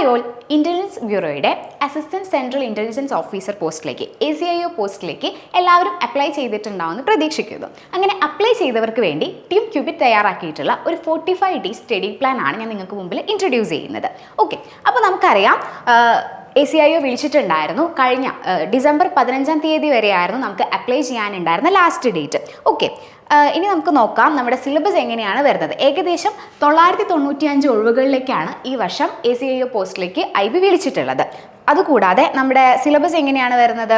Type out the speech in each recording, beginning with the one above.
Hi all, intelligence ബ്യൂറോയുടെ assistant central intelligence officer പോസ്റ്റിലേക്ക് ACIO പോസ്റ്റിലേക്ക് എല്ലാവരും അപ്ലൈ ചെയ്തിട്ടുണ്ടാവുമെന്ന് പ്രതീക്ഷിക്കുന്നു. അങ്ങനെ അപ്ലൈ ചെയ്തവർക്ക് വേണ്ടി ടീം ക്യൂബിറ്റ് തയ്യാറാക്കിയിട്ടുള്ള ഒരു 45 ഡേയ്സ് സ്റ്റഡി പ്ലാൻ ആണ് ഞാൻ നിങ്ങൾക്ക് മുമ്പിൽ ഇൻട്രൊഡ്യൂസ് ചെയ്യുന്നത്. ഓക്കെ, അപ്പോൾ നമുക്കറിയാം ACIO വിളിച്ചിട്ടുണ്ടായിരുന്നു. കഴിഞ്ഞ ഡിസംബർ 15-ാം തീയതി വരെയായിരുന്നു നമുക്ക് അപ്ലൈ ചെയ്യാനുണ്ടായിരുന്ന ലാസ്റ്റ് ഡേറ്റ്. ഓക്കെ, ഇനി നമുക്ക് നോക്കാം നമ്മുടെ സിലബസ് എങ്ങനെയാണ് വരുന്നത്. ഏകദേശം 995 ഒഴിവുകളിലേക്കാണ് ഈ വർഷം ACIO പോസ്റ്റിലേക്ക് IB വിളിച്ചിട്ടുള്ളത്. അതുകൂടാതെ നമ്മുടെ സിലബസ് എങ്ങനെയാണ് വരുന്നത്?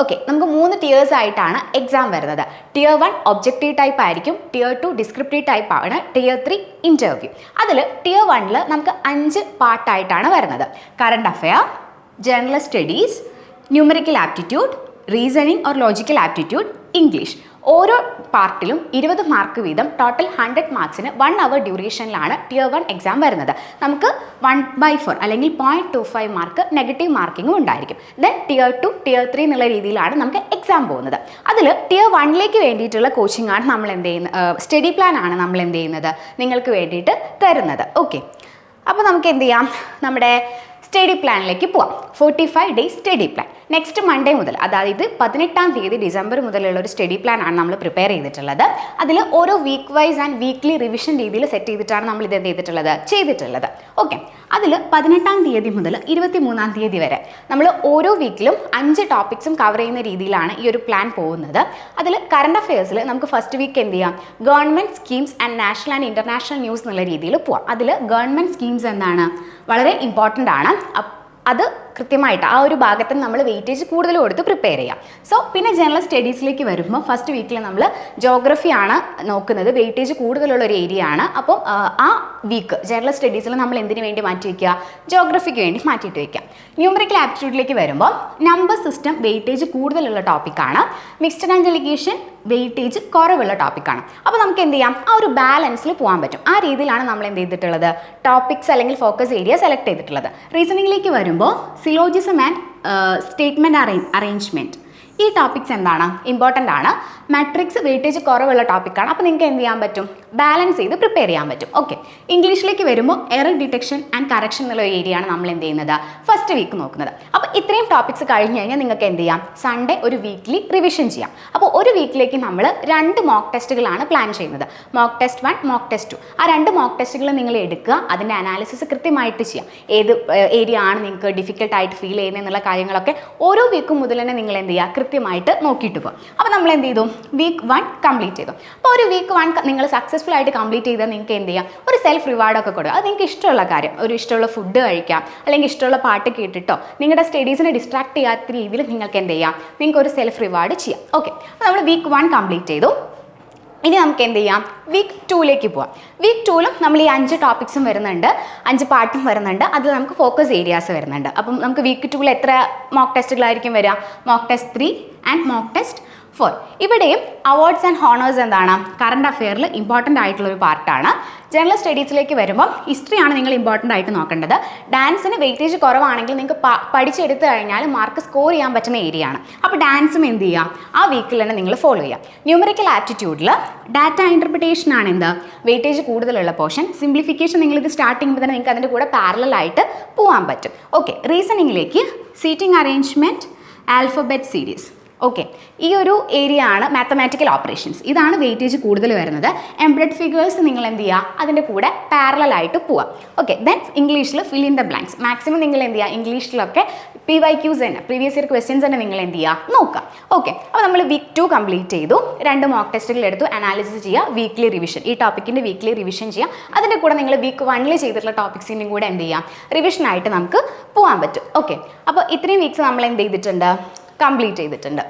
ഓക്കെ, നമുക്ക് 3 tiers ആയിട്ടാണ് എക്സാം വരുന്നത്. Tier 1 ഒബ്ജക്റ്റീവ് ടൈപ്പ് ആയിരിക്കും, Tier 2 ഡിസ്ക്രിപ്റ്റീവ് ടൈപ്പ് ആണ്, Tier 3 ഇൻ്റർവ്യൂ. അതിൽ Tier 1 നമുക്ക് 5 പാർട്ടായിട്ടാണ് വരുന്നത്. Current affair, general studies, numerical aptitude, reasoning or logical aptitude, English. ഓരോ പാർട്ടിലും 20 മാർക്ക് വീതം, ടോട്ടൽ 100 മാർക്സിന് 1 അവർ ഡ്യൂറേഷനിലാണ് Tier 1 എക്സാം വരുന്നത്. നമുക്ക് 1/4 അല്ലെങ്കിൽ 0.25 മാർക്ക് നെഗറ്റീവ് മാർക്കിങ്ങും ഉണ്ടായിരിക്കും. ദെൻ Tier 2, Tier 3 എന്നുള്ള രീതിയിലാണ് നമുക്ക് എക്സാം പോകുന്നത്. അതിൽ Tier 1ലേക്ക് വേണ്ടിയിട്ടുള്ള കോച്ചിങ് ആണ് നമ്മൾ എന്ത് ചെയ്യുന്നത്, സ്റ്റഡി പ്ലാൻ ആണ് നമ്മൾ എന്ത് ചെയ്യുന്നത് നിങ്ങൾക്ക് വേണ്ടിയിട്ട് തരുന്നത്. ഓക്കെ, അപ്പോൾ നമുക്ക് എന്ത് ചെയ്യാം, നമ്മുടെ സ്റ്റഡി പ്ലാനിലേക്ക് പോവാം. 45 days study plan. Next Monday മുതൽ, അതായത് 18-ാം തീയതി ഡിസംബർ മുതലുള്ള ഒരു സ്റ്റഡി പ്ലാൻ ആണ് നമ്മൾ പ്രിപ്പയർ ചെയ്തിട്ടുള്ളത്. അതിൽ ഓരോ week wise and weekly revision രീതിയിൽ സെറ്റ് ചെയ്തിട്ടാണ് നമ്മൾ ഇത് എന്ത് ചെയ്തിട്ടുള്ളത്. ഓക്കെ, അതിൽ 18-ാം തീയതി മുതൽ 23-ാം തീയതി വരെ നമ്മൾ ഓരോ വീക്കിലും 5 ടോപ്പിക്സും കവർ ചെയ്യുന്ന രീതിയിലാണ് ഈ ഒരു പ്ലാൻ പോകുന്നത്. അതിൽ കറണ്ട് അഫെയർസിൽ നമുക്ക് ഫസ്റ്റ് വീക്ക് എന്ത് ചെയ്യാം, government schemes and national and international news എന്നുള്ള രീതിയിൽ പോവാം. അതിൽ ഗവൺമെൻറ് സ്കീംസ് എന്താണ് വളരെ ഇമ്പോർട്ടൻ്റ് ആണ്. അത് കൃത്യമായിട്ട് ആ ഒരു ഭാഗത്തിന് നമ്മൾ വെയിറ്റേജ് കൂടുതൽ കൊടുത്ത് പ്രിപ്പയർ ചെയ്യാം. സോ പിന്നെ ജനറൽ സ്റ്റഡീസിലേക്ക് വരുമ്പോൾ ഫസ്റ്റ് വീക്കിൽ നമ്മൾ ജോഗ്രഫിയാണ് നോക്കുന്നത്, വെയിറ്റേജ് കൂടുതലുള്ള ഒരു ഏരിയ ആണ്. അപ്പം ആ വീക്ക് ജനറൽ സ്റ്റഡീസിൽ നമ്മൾ എന്തിനു വേണ്ടി മാറ്റി വയ്ക്കുക, ജോഗ്രഫിക്ക് വേണ്ടി മാറ്റിയിട്ട് വയ്ക്കാം. ന്യൂമറിക്കൽ ആപ്റ്റിറ്റ്യൂഡിലേക്ക് വരുമ്പോൾ നമ്പർ സിസ്റ്റം വെയിറ്റേജ് കൂടുതലുള്ള ടോപ്പിക്കാണ്, മിക്സ്ഡ് ആൻഡ് ഡെലിഗേഷൻ വെയിറ്റേജ് കുറവുള്ള ടോപ്പിക്കാണ്. അപ്പോൾ നമുക്ക് എന്ത് ചെയ്യാം, ആ ഒരു ബാലൻസിൽ പോകാൻ പറ്റും. ആ രീതിയിലാണ് നമ്മൾ എന്ത് ചെയ്തിട്ടുള്ളത്, ടോപ്പിക്സ് അല്ലെങ്കിൽ ഫോക്കസ് ഏരിയ സെലക്ട് ചെയ്തിട്ടുള്ളത്. റീസണിങ്ങിലേക്ക് വരുമ്പോൾ സിലോജിസം ആൻഡ് സ്റ്റേറ്റ്മെൻറ്റ് അറേഞ്ച്മെൻറ്റ്, ഈ ടോപ്പിക്സ് എന്താണ്, ഇമ്പോർട്ടൻ്റ് ആണ്. മാട്രിക്സ് വെയിറ്റേജ് കുറവുള്ള ടോപ്പിക്കാണ്. അപ്പോൾ നിങ്ങൾക്ക് എന്ത് ചെയ്യാൻ പറ്റും, ബാലൻസ് ചെയ്ത് പ്രിപ്പയർ ചെയ്യാൻ പറ്റും. ഓക്കെ, ഇംഗ്ലീഷിലേക്ക് വരുമ്പോൾ എറർ ഡിറ്റക്ഷൻ ആൻഡ് കറക്ഷൻ എന്നുള്ള ഏരിയ ആണ് നമ്മൾ എന്ത് ചെയ്യുന്നത്, ഫസ്റ്റ് വീക്ക് നോക്കുന്നത്. അപ്പോൾ ഇത്രയും ടോപ്പിക്സ് കഴിഞ്ഞ് കഴിഞ്ഞാൽ നിങ്ങൾക്ക് എന്ത് ചെയ്യാം, സൺഡേ ഒരു വീക്ക്ലി റിവിഷൻ ചെയ്യാം. അപ്പോൾ ഒരു വീക്കിലേക്ക് നമ്മൾ 2 മോക്ക് ടെസ്റ്റുകളാണ് പ്ലാൻ ചെയ്യുന്നത്. Mock test 1, mock test 2. ആ 2 മോക്ക് ടെസ്റ്റുകൾ നിങ്ങൾ എടുക്കുക, അതിൻ്റെ അനാലിസിസ് കൃത്യമായിട്ട് ചെയ്യാം. ഏത് ഏരിയ ആണ് നിങ്ങൾക്ക് ഡിഫിക്കൽട്ടായിട്ട് ഫീൽ ചെയ്യുന്നത് എന്നുള്ള കാര്യങ്ങളൊക്കെ ഓരോ വീക്കും മുതൽ തന്നെ നിങ്ങൾ എന്ത് ചെയ്യുക, കൃത്യമായിട്ട് നോക്കിയിട്ട് പോകും. അപ്പോൾ നമ്മൾ എന്ത് ചെയ്തു, വീക്ക് 1 കംപ്ലീറ്റ് ചെയ്തു. അപ്പോൾ ഒരു വീക്ക് 1 നിങ്ങൾ സക്സസ്ഫുൾ ആയിട്ട് കംപ്ലീറ്റ് ചെയ്താൽ നിങ്ങൾക്ക് എന്ത് ചെയ്യാം, ഒരു സെൽഫ് റിവാർഡൊക്കെ കൊടുക്കുക. അത് നിങ്ങൾക്ക് ഇഷ്ടമുള്ള കാര്യം, ഒരു ഇഷ്ടമുള്ള ഫുഡ് കഴിക്കാം, അല്ലെങ്കിൽ ഇഷ്ടമുള്ള പാട്ട് കേട്ടിട്ടോ നിങ്ങളുടെ സ്റ്റഡീസിനെ ഡിസ്ട്രാക്ട് ചെയ്യാത്ത രീതിയിൽ നിങ്ങൾക്ക് എന്ത് ചെയ്യാം, നിങ്ങൾക്ക് ഒരു സെൽഫ് റിവാർഡ് ചെയ്യാം. ഓക്കെ, അപ്പോൾ നമ്മൾ വീക്ക് 1 കംപ്ലീറ്റ് ചെയ്തു. ഇനി നമുക്ക് എന്ത് ചെയ്യാം, വീക്ക് 2ലേക്ക് പോവാം. വീക്ക് 2ലും നമ്മൾ ഈ 5 ടോപ്പിക്സും വരുന്നുണ്ട്, 5 പാർട്ടും വരുന്നുണ്ട്. അതിൽ നമുക്ക് ഫോക്കസ് ഏരിയാസ് വരുന്നുണ്ട്. അപ്പം നമുക്ക് വീക്ക് 2ൽ എത്ര മോക്ക് ടെസ്റ്റുകളായിരിക്കും വരിക, mock test 3 and mock test 4. ഇവിടെയും അവാർഡ്സ് ആൻഡ് ഹോണേഴ്സ് എന്താണ്, കറണ്ട് അഫെയറിൽ ഇമ്പോർട്ടൻ്റ് ആയിട്ടുള്ളൊരു പാർട്ടാണ്. ജനറൽ സ്റ്റഡീസിലേക്ക് വരുമ്പോൾ ഹിസ്റ്ററിയാണ് നിങ്ങൾ ഇമ്പോർട്ടൻ്റ് ആയിട്ട് നോക്കേണ്ടത്. ഡാൻസിന് വെയിറ്റേജ് കുറവാണെങ്കിൽ നിങ്ങൾക്ക് പഠിച്ചെടുത്ത് കഴിഞ്ഞാൽ മാർക്ക് സ്കോർ ചെയ്യാൻ പറ്റുന്ന ഏരിയ ആണ്. അപ്പോൾ ഡാൻസും എന്ത് ചെയ്യുക, ആ വീക്കിൽ തന്നെ നിങ്ങൾ ഫോളോ ചെയ്യുക. ന്യൂമറിക്കൽ ആപ്റ്റിറ്റ്യൂഡിൽ ഡാറ്റ ഇൻ്റർപ്രിട്ടേഷൻ ആണ് എന്ത്, വെയിറ്റേജ് കൂടുതലുള്ള പോർഷൻ. സിംപ്ലിഫിക്കേഷൻ നിങ്ങളിത് സ്റ്റാർട്ട് ചെയ്യുമ്പോൾ തന്നെ നിങ്ങൾക്ക് അതിൻ്റെ കൂടെ പാരലലായിട്ട് പോകാൻ പറ്റും. ഓക്കെ, റീസണിങ്ങിലേക്ക് seating arrangement, alphabet series. Okay, ഈ ഒരു ഏരിയ ആണ് മാത്തമാറ്റിക്കൽ ഓപ്പറേഷൻസ്. ഇതാണ് വെയിറ്റേജ് കൂടുതൽ വരുന്നത്. എംബ്രെഡ് ഫിഗേഴ്സ് നിങ്ങൾ എന്ത് ചെയ്യുക, അതിൻ്റെ കൂടെ പാരലലായിട്ട് പോവാം. ഓക്കെ, ദെൻ ഇംഗ്ലീഷിൽ fill in the blanks. Maximum നിങ്ങൾ എന്ത് ചെയ്യുക, ഇംഗ്ലീഷിലൊക്കെ PYQs തന്നെ, പ്രീവിയസ് ഇയർ ക്വസ്റ്റ്യൻസ് തന്നെ നിങ്ങൾ എന്ത് ചെയ്യുക, നോക്കാം. ഓക്കെ, അപ്പോൾ നമ്മൾ വീക്ക് 2 കംപ്ലീറ്റ് ചെയ്തു, 2 മോക്ക് ടെസ്റ്റുകൾ എടുത്തു, അനാലിസിസ് ചെയ്യുക, വീക്ക്ലി റിവിഷൻ, ഈ ടോപ്പിക്കിൻ്റെ വീക്ക്ലി റിവിഷൻ ചെയ്യുക. അതിൻ്റെ കൂടെ നിങ്ങൾ വീക്ക് 1ൽ ചെയ്തിട്ടുള്ള ടോപ്പിക്സിൻ്റെയും കൂടെ എന്ത് ചെയ്യാം, റിവിഷനായിട്ട് നമുക്ക് പോകാൻ പറ്റും. ഓക്കെ, അപ്പോൾ ഇത്രയും വീക്സ് നമ്മൾ എന്ത് ചെയ്തിട്ടുണ്ട്, കംപ്ലീറ്റ് ചെയ്തിട്ടുണ്ട്.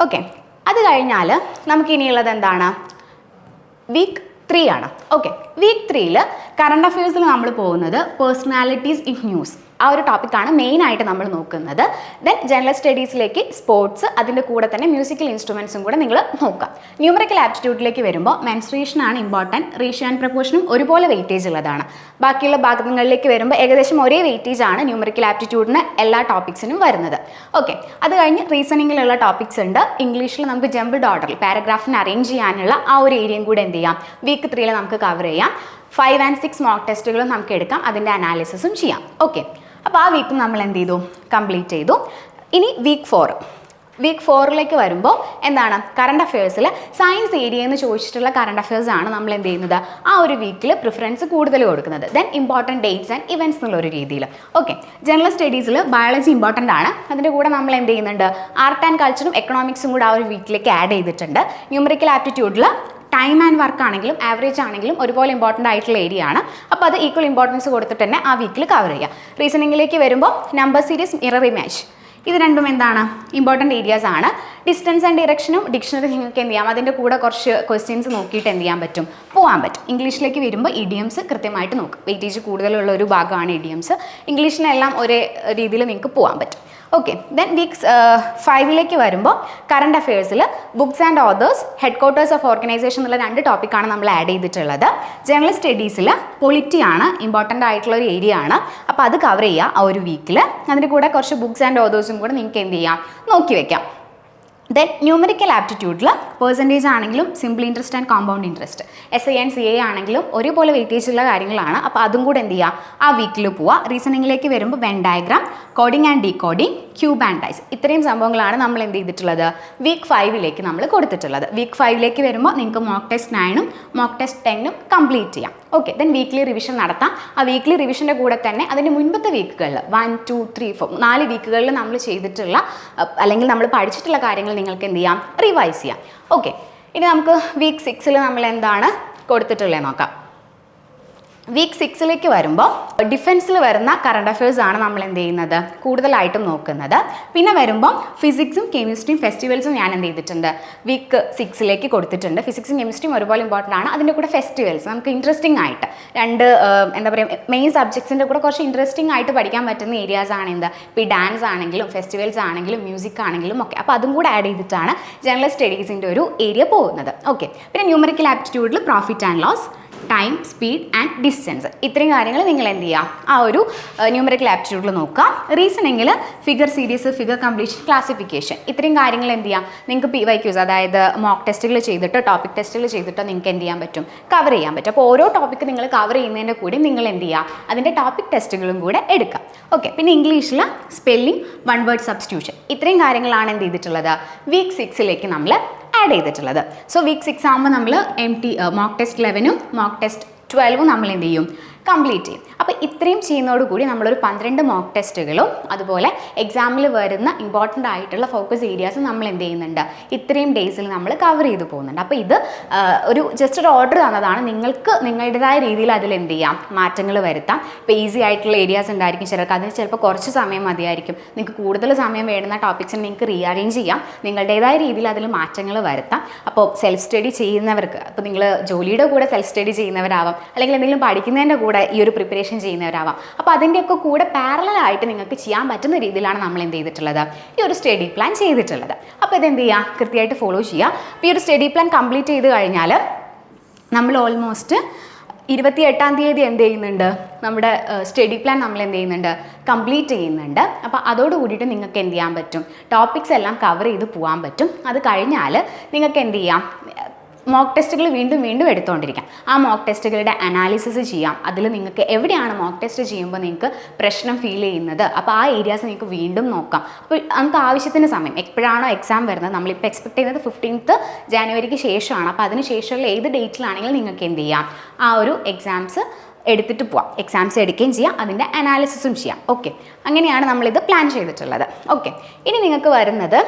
ഓക്കെ, അത് കഴിഞ്ഞാൽ നമുക്ക് ഇനിയുള്ളത് എന്താണ്, വീക്ക് 3 ആണ്. ഓക്കെ, വീക്ക് 3ൽ കറണ്ട് അഫെയർസിൽ നമ്മൾ പോകുന്നത് പേഴ്സണാലിറ്റീസ് ഇൻ ന്യൂസ്, ആ ഒരു ടോപ്പിക്കാണ് മെയിനായിട്ട് നമ്മൾ നോക്കുന്നത്. ദെൻ ജനറൽ സ്റ്റഡീസിലേക്ക് സ്പോർട്സ്, അതിൻ്റെ കൂടെ തന്നെ മ്യൂസിക്കൽ ഇൻസ്ട്രുമെൻസും കൂടെ നിങ്ങൾ നോക്കാം. ന്യൂമറിക്കൽ ആപ്റ്റിറ്റ്യൂഡിലേക്ക് വരുമ്പോൾ മെൻസ്ട്രേഷൻ ആണ് ഇമ്പോർട്ടൻറ്റ്. റേഷ്യോ ആൻഡ് പ്രപ്പോർഷനും ഒരുപോലെ വെയിറ്റേജ് ഉള്ളതാണ്. ബാക്കിയുള്ള ഭാഗങ്ങളിലേക്ക് വരുമ്പോൾ ഏകദേശം ഒരേ വെയിറ്റേജ് ആണ് ന്യൂമറിക്കൽ ആപ്റ്റിറ്റ്യൂഡിന് എല്ലാ ടോപ്പിക്സിനും വരുന്നത്. ഓക്കെ, അത് കഴിഞ്ഞ് റീസണിങ്ങിലുള്ള ടോപ്പിക്സ് ഉണ്ട്. ഇംഗ്ലീഷിൽ നമുക്ക് ജംബിൾഡ് ഓർഡറിൽ പാരഗ്രാഫിന് അറേഞ്ച് ചെയ്യാനുള്ള ആ ഒരു ഏരിയയും കൂടെ എന്ത് ചെയ്യാം, വീക്ക് 3ൽ നമുക്ക് കവർ ചെയ്യാം. 5 and 6 മോക്ക് ടെസ്റ്റുകളും നമുക്ക് എടുക്കാം, അതിൻ്റെ അനാലിസിസും ചെയ്യാം. ഓക്കെ, അപ്പോൾ ആ വീക്ക് നമ്മൾ എന്ത് ചെയ്തു, കംപ്ലീറ്റ് ചെയ്തു. ഇനി വീക്ക് 4ലേക്ക് വരുമ്പോൾ എന്താണ്, കറണ്ട് അഫയേഴ്സിൽ സയൻസ് ഏരിയയിൽ നിന്ന് ചോദിച്ചിട്ടുള്ള കറണ്ട് അഫയേഴ്സ് ആണ് നമ്മൾ എന്ത് ചെയ്യുന്നത്, ആ ഒരു വീക്കിൽ പ്രിഫറൻസ് കൂടുതൽ കൊടുക്കുന്നത്. Then important dates and events എന്നുള്ളൊരു രീതിയിൽ. ഓക്കെ, ജനറൽ സ്റ്റഡീസിൽ ബയോളജി ഇമ്പോർട്ടൻ്റ് ആണ്, അതിൻ്റെ കൂടെ നമ്മൾ എന്ത് ചെയ്യുന്നുണ്ട്, ആർട്ട് ആൻഡ് കൾച്ചറും എക്കണോമിക്സും കൂടെ ആ ഒരു വീക്കിലേക്ക് ആഡ് ചെയ്തിട്ടുണ്ട്. ന്യൂമറിക്കൽ ആപ്റ്റിറ്റ്യൂഡിൽ ടൈം ആൻഡ് വർക്ക് ആണെങ്കിലും ആവറേജ് ആണെങ്കിലും ഒരുപോലെ ഇമ്പോർട്ടൻ്റ് ആയിട്ടുള്ള ഏരിയ ആണ്. അപ്പോൾ അത് ഈക്വൽ ഇമ്പോർട്ടൻസ് കൊടുത്തിട്ട് തന്നെ ആ വീക്കിൽ കവർ ചെയ്യുക. റീസണിങ്ങിലേക്ക് വരുമ്പോൾ നമ്പർ സീരീസ്, മിറർ ഇമേജ്, ഇത് രണ്ടും എന്താണ്, ഇമ്പോർട്ടൻ്റ് ഏരിയാസ് ആണ്. ഡിസ്റ്റൻസ് ആൻഡ് ഡിറക്ഷനും ഡിക്ഷണറി നിങ്ങൾക്ക് എന്ത് ചെയ്യാം, അതിൻ്റെ കൂടെ കുറച്ച് ക്വസ്റ്റ്യൻസ് നോക്കിയിട്ട് എന്ത് ചെയ്യാൻ പറ്റും, പോകാൻ പറ്റും. ഇംഗ്ലീഷിലേക്ക് വരുമ്പോൾ ഇഡിയംസ് കൃത്യമായിട്ട് നോക്കും, വെയിറ്റേജ് കൂടുതലുള്ള ഒരു ഭാഗമാണ് ഇഡിയംസ്. ഇംഗ്ലീഷിനെല്ലാം ഒരേ രീതിയിൽ നിങ്ങൾക്ക് പോകാൻ പറ്റും. ഓക്കെ, ദെൻ വീക്ക് 5ലേക്ക് വരുമ്പോൾ കറണ്ട് അഫയേഴ്സിൽ books and authors, head quarters of organisation എന്നുള്ള 2 ടോപ്പിക്കാണ് നമ്മൾ ആഡ് ചെയ്തിട്ടുള്ളത്. ജനറൽ സ്റ്റഡീസിൽ പൊളിറ്റി ആണ്, ഇമ്പോർട്ടൻ്റ് ആയിട്ടുള്ള ഒരു ഏരിയ ആണ്. അപ്പോൾ അത് കവർ ചെയ്യുക ആ ഒരു വീക്കിൽ. അതിൻ്റെ കൂടെ കുറച്ച് ബുക്സ് ആൻഡ് ഓതേഴ്സും കൂടെ നിങ്ങൾക്ക് എന്ത് ചെയ്യാം, നോക്കി വയ്ക്കാം. ദെൻ ന്യൂമറിക്കൽ ആപ്റ്റിറ്റ്യൂഡിൽ പെർസെൻറ്റേജ് ആണെങ്കിലും simple interest and compound interest, SI and CA ആണെങ്കിലും ഒരേപോലെ വെയിറ്റേജ് ഉള്ള കാര്യങ്ങളാണ്. അപ്പോൾ അതും കൂടെ എന്ത് ചെയ്യുക, ആ വീക്കിൽ പോവുക. റീസണിങ്ങിലേക്ക് വരുമ്പോൾ Venn diagram, coding and decoding, cube and dice, ഇത്രയും സംഭവങ്ങളാണ് നമ്മൾ എന്ത് ചെയ്തിട്ടുള്ളത്, വീക്ക് 5ലേക്ക് നമ്മൾ കൊടുത്തിട്ടുള്ളത്. വീക്ക് 5ലേക്ക് വരുമ്പോൾ നിങ്ങൾക്ക് മോക്ക് ടെസ്റ്റ് 9ഉം മോക്ക് ടെസ്റ്റ് 10ഉം കംപ്ലീറ്റ് ചെയ്യാം. ഓക്കെ, ദെൻ വീക്ക്ലി റിവിഷൻ നടത്താം. ആ വീക്ക്ലി റിവിഷൻ്റെ കൂടെ തന്നെ അതിൻ്റെ മുൻപത്തെ വീക്കുകളിൽ 1, 2, 3, 4 4 വീക്കുകളിൽ നമ്മൾ ചെയ്തിട്ടുള്ള അല്ലെങ്കിൽ നമ്മൾ പഠിച്ചിട്ടുള്ള കാര്യങ്ങൾ നിങ്ങൾക്ക് എന്ത് ചെയ്യാം, റിവൈസ് ചെയ്യാം. ഓക്കെ, ഇനി നമുക്ക് വീക്ക് 6ൽ നമ്മൾ എന്താണ് കൊടുത്തിട്ടുള്ളത് നോക്കാം. വീക്ക് 6ലേക്ക് വരുമ്പോൾ ഡിഫൻസിൽ വരുന്ന കറണ്ട് അഫയേഴ്സ് ആണ് നമ്മൾ എന്ത് ചെയ്യുന്നത്, കൂടുതലായിട്ടും നോക്കുന്നത്. പിന്നെ വരുമ്പോൾ ഫിസിക്സും കെമിസ്ട്രിയും ഫെസ്റ്റിവൽസും ഞാൻ എന്ത് ചെയ്തിട്ടുണ്ട്, വീക്ക് 6ലേക്ക് കൊടുത്തിട്ടുണ്ട്. ഫിസിക്സും കെമിസ്ട്രിയും ഒരുപോലെ ഇമ്പോർട്ടൻ്റ് ആണ്. അതിൻ്റെ കൂടെ ഫെസ്റ്റിവൽസ് നമുക്ക് ഇൻട്രസ്റ്റിംഗ് ആയിട്ട് എന്താ പറയുക, മെയിൻ സബ്ജക്ട്സിൻ്റെ കൂടെ കുറച്ച് ഇൻട്രസ്റ്റിംഗ് ആയിട്ട് പഠിക്കാൻ പറ്റുന്ന ഏരിയാസ് ആണ് എന്ത്, ഇപ്പോൾ ഈ ഡാൻസ് ആണെങ്കിലും ഫെസ്റ്റിവൽസ് ആണെങ്കിലും മ്യൂസിക് ആണെങ്കിലും ഒക്കെ. അപ്പോൾ അതും കൂടെ ആഡ് ചെയ്തിട്ടാണ് ജനറൽ സ്റ്റഡീസിൻ്റെ ഒരു ഏരിയ പോകുന്നത്. ഓക്കെ, പിന്നെ ന്യൂമറിക്കൽ ആപ്റ്റിറ്റ്യൂഡിൽ profit and loss, time, speed and distance, ഇത്രയും കാര്യങ്ങൾ നിങ്ങൾ എന്ത് ചെയ്യുക, ആ ഒരു ന്യൂമറിക്കൽ ആപ്റ്റിറ്റ്യൂഡിൽ നോക്കുക. റീസണിങ്ങിൽ figure series, figure completion, classification, ഇത്രയും കാര്യങ്ങൾ എന്ത് ചെയ്യാം, നിങ്ങൾക്ക് PYQs അതായത് മോക്ക് ടെസ്റ്റുകൾ ചെയ്തിട്ടോ ടോപ്പിക് ടെസ്റ്റുകൾ ചെയ്തിട്ടോ നിങ്ങൾക്ക് എന്ത് ചെയ്യാൻ പറ്റും, കവർ ചെയ്യാൻ പറ്റും. അപ്പോൾ ഓരോ ടോപ്പിക്ക് നിങ്ങൾ കവർ ചെയ്യുന്നതിൻ്റെ കൂടി നിങ്ങൾ എന്ത് ചെയ്യുക, അതിൻ്റെ ടോപ്പിക് ടെസ്റ്റുകളും കൂടെ എടുക്കാം. ഓക്കെ, പിന്നെ ഇംഗ്ലീഷിൽ സ്പെല്ലിംഗ്, 1 വേർഡ് സബ്സ്റ്റിറ്റ്യൂഷൻ, ഇത്രയും കാര്യങ്ങളാണ് എന്ത് ചെയ്തിട്ടുള്ളത്, വീക്ക് 6ലേക്ക് നമ്മൾ ആഡ് ചെയ്തിട്ടുള്ളത്. സോ വീക്ക് 6 ആകുമ്പോൾ നമ്മൾ മോക്ക് ടെസ്റ്റ് 11ഉം മോക്ക് ടെസ്റ്റ് 12ഉം നമ്മൾ എന്ത് ചെയ്യും, കംപ്ലീറ്റ് ചെയ്യും. അപ്പോൾ ഇത്രയും ചെയ്യുന്നതോടുകൂടി നമ്മളൊരു 12 മോക്ക് ടെസ്റ്റുകളും അതുപോലെ എക്സാമിൽ വരുന്ന ഇമ്പോർട്ടൻ്റ് ആയിട്ടുള്ള ഫോക്കസ് ഏരിയാസ് നമ്മൾ എന്ത് ചെയ്യുന്നുണ്ട്, ഇത്രയും ഡേയ്സിൽ നമ്മൾ കവർ ചെയ്ത് പോകുന്നുണ്ട്. അപ്പോൾ ഇത് ഒരു ജസ്റ്റ് ഒരു ഓർഡർ തന്നതാണ്, നിങ്ങൾക്ക് നിങ്ങളുടേതായ രീതിയിൽ അതിൽ എന്ത് ചെയ്യാം, മാറ്റങ്ങൾ വരുത്താം. ഇപ്പോൾ ഈസി ആയിട്ടുള്ള ഏരിയാസ് ഉണ്ടായിരിക്കും ചിലർക്ക്, അതിന് ചിലപ്പോൾ കുറച്ച് സമയം മതിയായിരിക്കും. നിങ്ങൾക്ക് കൂടുതൽ സമയം വേണ്ടുന്ന ടോപ്പിക്സിന് നിങ്ങൾക്ക് റീഅറേഞ്ച് ചെയ്യാം, നിങ്ങളുടേതായ രീതിയിൽ അതിൽ മാറ്റങ്ങൾ വരുത്താം. അപ്പോൾ സെൽഫ് സ്റ്റഡി ചെയ്യുന്നവർക്ക്, അപ്പോൾ നിങ്ങൾ ജോലിയുടെ കൂടെ സെൽഫ് സ്റ്റഡി ചെയ്യുന്നവരാവാം, അല്ലെങ്കിൽ എന്തെങ്കിലും പഠിക്കുന്നതിൻ്റെ കൂടെ ഈ ഒരു പ്രിപ്പറേഷൻ ചെയ്യുന്നവരാവാം. അപ്പോൾ അതിൻ്റെയൊക്കെ കൂടെ പാരലലായിട്ട് നിങ്ങൾക്ക് ചെയ്യാൻ പറ്റുന്ന രീതിയിലാണ് നമ്മൾ എന്ത് ചെയ്തിട്ടുള്ളത്, ഈ ഒരു സ്റ്റഡി പ്ലാൻ ചെയ്തിട്ടുള്ളത്. അപ്പോൾ ഇതെന്ത് ചെയ്യുക, കൃത്യമായിട്ട് ഫോളോ ചെയ്യുക. അപ്പോൾ ഈ ഒരു സ്റ്റഡി പ്ലാൻ കംപ്ലീറ്റ് ചെയ്ത് കഴിഞ്ഞാൽ നമ്മൾ ഓൾമോസ്റ്റ് 28-ാം തീയതി എന്ത് ചെയ്യുന്നുണ്ട്, നമ്മുടെ സ്റ്റഡി പ്ലാൻ നമ്മൾ എന്ത് ചെയ്യുന്നുണ്ട്, കംപ്ലീറ്റ് ചെയ്യുന്നുണ്ട്. അപ്പോൾ അതോടുകൂടിയിട്ട് നിങ്ങൾക്ക് എന്ത് ചെയ്യാൻ പറ്റും, ടോപ്പിക്സ് എല്ലാം കവർ ചെയ്ത് പോകാൻ പറ്റും. അത് കഴിഞ്ഞാൽ നിങ്ങൾക്ക് എന്ത് ചെയ്യാം, മോക്ക് ടെസ്റ്റുകൾ വീണ്ടും വീണ്ടും എടുത്തുകൊണ്ടിരിക്കാം. ആ മോക്ക് ടെസ്റ്റുകളുടെ അനാലിസിസ് ചെയ്യാം. അതിൽ നിങ്ങൾക്ക് എവിടെയാണ് മോക്ക് ടെസ്റ്റ് ചെയ്യുമ്പോൾ നിങ്ങൾക്ക് പ്രശ്നം ഫീൽ ചെയ്യുന്നത്, അപ്പോൾ ആ ഏരിയാസ് നിങ്ങൾക്ക് വീണ്ടും നോക്കാം. അപ്പോൾ നമുക്ക് ആവശ്യത്തിന് സമയം, എപ്പോഴാണോ എക്സാം വരുന്നത്, നമ്മളിപ്പോൾ എക്സ്പെക്ട് ചെയ്യുന്നത് 15th ജനുവരിക്ക് ശേഷമാണ്. അപ്പോൾ അതിന് ശേഷമുള്ള ഏത് ഡേറ്റിലാണെങ്കിലും നിങ്ങൾക്ക് എന്ത് ചെയ്യാം, ആ ഒരു എക്സാംസ് എടുത്തിട്ട് പോവാം. എക്സാംസ് എടുക്കുകയും ചെയ്യാം, അതിൻ്റെ അനാലിസിസും ചെയ്യാം. ഓക്കെ, അങ്ങനെയാണ് നമ്മളിത് പ്ലാൻ ചെയ്തിട്ടുള്ളത്. ഓക്കെ, ഇനി നിങ്ങൾക്ക് വരുന്നത്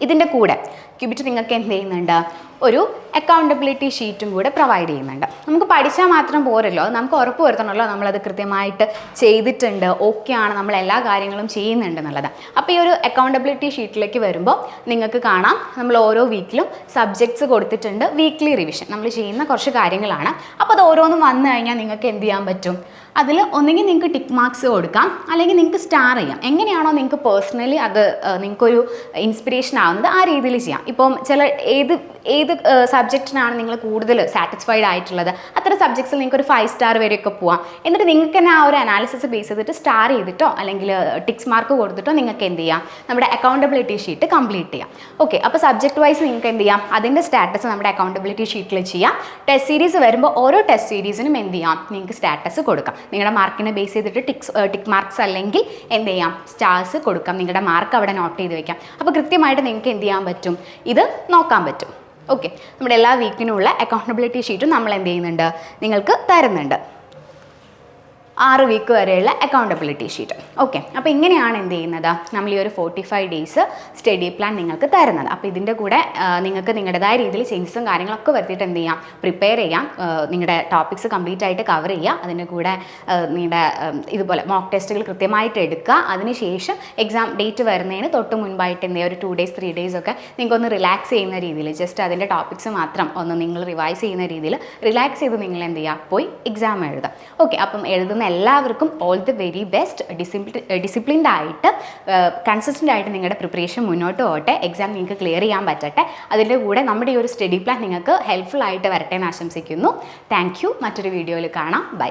ഇതിൻ്റെ കൂടെ ക്യൂബിറ്റ് നിങ്ങൾക്ക് എന്ത് ചെയ്യുന്നുണ്ട്, ഒരു അക്കൗണ്ടബിലിറ്റി ഷീറ്റും കൂടെ പ്രൊവൈഡ് ചെയ്യുന്നുണ്ട്. നമുക്ക് പഠിച്ചാൽ മാത്രം പോരല്ലോ, അത് നമുക്ക് ഉറപ്പ് വരുത്തണമല്ലോ നമ്മളത് കൃത്യമായിട്ട് ചെയ്തിട്ടുണ്ട്, ഓക്കെയാണ്, നമ്മൾ എല്ലാ കാര്യങ്ങളും ചെയ്യുന്നുണ്ട് എന്നുള്ളത്. അപ്പോൾ ഈ ഒരു അക്കൗണ്ടബിലിറ്റി ഷീറ്റിലേക്ക് വരുമ്പോൾ നിങ്ങൾക്ക് കാണാം, നമ്മൾ ഓരോ വീക്കിലും സബ്ജക്ട്സ് കൊടുത്തിട്ടുണ്ട്. വീക്ക്ലി റിവിഷൻ നമ്മൾ ചെയ്യുന്ന കുറച്ച് കാര്യങ്ങളാണ്. അപ്പോൾ അത് ഓരോന്നും വന്നു കഴിഞ്ഞാൽ നിങ്ങൾക്ക് എന്ത് ചെയ്യാൻ പറ്റും, അതിൽ ഒന്നെങ്കിൽ നിങ്ങൾക്ക് ടിക്ക് മാർക്സ് കൊടുക്കാം, അല്ലെങ്കിൽ നിങ്ങൾക്ക് സ്റ്റാർ ചെയ്യാം. എങ്ങനെയാണോ നിങ്ങൾക്ക് പേഴ്സണലി അത് നിങ്ങൾക്കൊരു ഇൻസ്പിറേഷൻ ആവുന്നത് ആ രീതിയിൽ ചെയ്യാം. ഇപ്പം ചില ഏത് സബ്ജക്റ്റിനാണ് നിങ്ങൾ കൂടുതൽ സാറ്റിസ്ഫൈഡ് ആയിട്ടുള്ളത് അത്ര സബ്ജക്ട്സിൽ നിങ്ങൾക്ക് ഒരു 5 സ്റ്റാർ വരെയൊക്കെ പോവാം. എന്നിട്ട് നിങ്ങൾക്ക് തന്നെ ആ ഒരു അനാലിസിസ് ബേസ് ചെയ്തിട്ട് സ്റ്റാർ ചെയ്തിട്ടോ അല്ലെങ്കിൽ ടിക്സ് മാർക്ക് കൊടുത്തിട്ടോ നിങ്ങൾക്ക് എന്ത് ചെയ്യാം, നമ്മുടെ അക്കൗണ്ടബിലിറ്റി ഷീറ്റ് കംപ്ലീറ്റ് ചെയ്യാം. ഓക്കെ, അപ്പോൾ സബ്ജക്ട് വൈസ് നിങ്ങൾക്ക് എന്ത് ചെയ്യാം, അതിൻ്റെ സ്റ്റാറ്റസ് നമ്മുടെ അക്കൗണ്ടബിലിറ്റി ഷീറ്റിൽ ചെയ്യാം. ടെസ്റ്റ് സീരീസ് വരുമ്പോൾ ഓരോ ടെസ്റ്റ് സീരീസിനും എന്ത് ചെയ്യാം, നിങ്ങൾക്ക് സ്റ്റാറ്റസ് കൊടുക്കാം. നിങ്ങളുടെ മാർക്കിനെ ബേസ് ചെയ്തിട്ട് ടിക്ക് മാർക്സ് അല്ലെങ്കിൽ എന്ത് ചെയ്യാം, സ്റ്റാർസ് കൊടുക്കാം. നിങ്ങളുടെ മാർക്ക് അവിടെ നോട്ട് ചെയ്ത് വെക്കാം. അപ്പോൾ കൃത്യമായിട്ട് നിങ്ങൾക്ക് എന്ത് ചെയ്യാൻ പറ്റും, ഇത് നോക്കാൻ പറ്റും. ഓക്കെ, നമ്മുടെ എല്ലാ വീക്കിനുള്ള അക്കൗണ്ടബിലിറ്റി ഷീറ്റും നമ്മൾ എന്ത് ചെയ്യുന്നുണ്ട്, നിങ്ങൾക്ക് തരുന്നുണ്ട്. 6 വീക്ക് വരെയുള്ള അക്കൗണ്ടബിലിറ്റി ഷീറ്റ്. ഓക്കെ, അപ്പോൾ ഇങ്ങനെയാണ് എന്ത് ചെയ്യുന്നത്, നമ്മൾ ഈ ഒരു 45 ഡേയ്സ് സ്റ്റഡി പ്ലാൻ നിങ്ങൾക്ക് തരുന്നത്. അപ്പോൾ ഇതിൻ്റെ കൂടെ നിങ്ങൾക്ക് നിങ്ങളുടേതായ രീതിയിൽ ചേഞ്ചസും കാര്യങ്ങളൊക്കെ വരുത്തിയിട്ട് എന്ത് ചെയ്യാം, പ്രിപ്പയർ ചെയ്യാം. നിങ്ങളുടെ ടോപ്പിക്സ് കംപ്ലീറ്റ് ആയിട്ട് കവർ ചെയ്യുക. അതിൻ്റെ കൂടെ നിങ്ങളുടെ ഇതുപോലെ മോക്ക് ടെസ്റ്റുകൾ കൃത്യമായിട്ട് എടുക്കുക. അതിനുശേഷം എക്സാം ഡേറ്റ് വരുന്നതിന് തൊട്ട് മുൻപായിട്ട് എന്ത് ചെയ്യുക, ഒരു 2 ഡേയ്സ് 3 ഡേയ്സ് ഒക്കെ നിങ്ങൾക്കൊന്ന് റിലാക്സ് ചെയ്യുന്ന രീതിയിൽ, ജസ്റ്റ് അതിൻ്റെ ടോപ്പിക്സ് മാത്രം ഒന്ന് നിങ്ങൾ റിവൈസ് ചെയ്യുന്ന രീതിയിൽ റിലാക്സ് ചെയ്ത് നിങ്ങൾ എന്ത് ചെയ്യുക, പോയി എക്സാം എഴുതുക. ഓക്കെ, അപ്പം എഴുതുന്ന എല്ലാവർക്കും all the very best. Disciplined ആയിട്ട് കൺസിസ്റ്റൻ്റ് ആയിട്ട് നിങ്ങളുടെ പ്രിപ്പറേഷൻ മുന്നോട്ട് പോകട്ടെ. എക്സാം നിങ്ങൾക്ക് ക്ലിയർ ചെയ്യാൻ പറ്റട്ടെ. അതിൻ്റെ കൂടെ നമ്മുടെ ഈ ഒരു സ്റ്റഡി പ്ലാൻ നിങ്ങൾക്ക് ഹെൽപ്ഫുൾ ആയിട്ട് വരട്ടെ എന്ന് ആശംസിക്കുന്നു. Thank you. മറ്റൊരു വീഡിയോയിൽ കാണാം. ബൈ.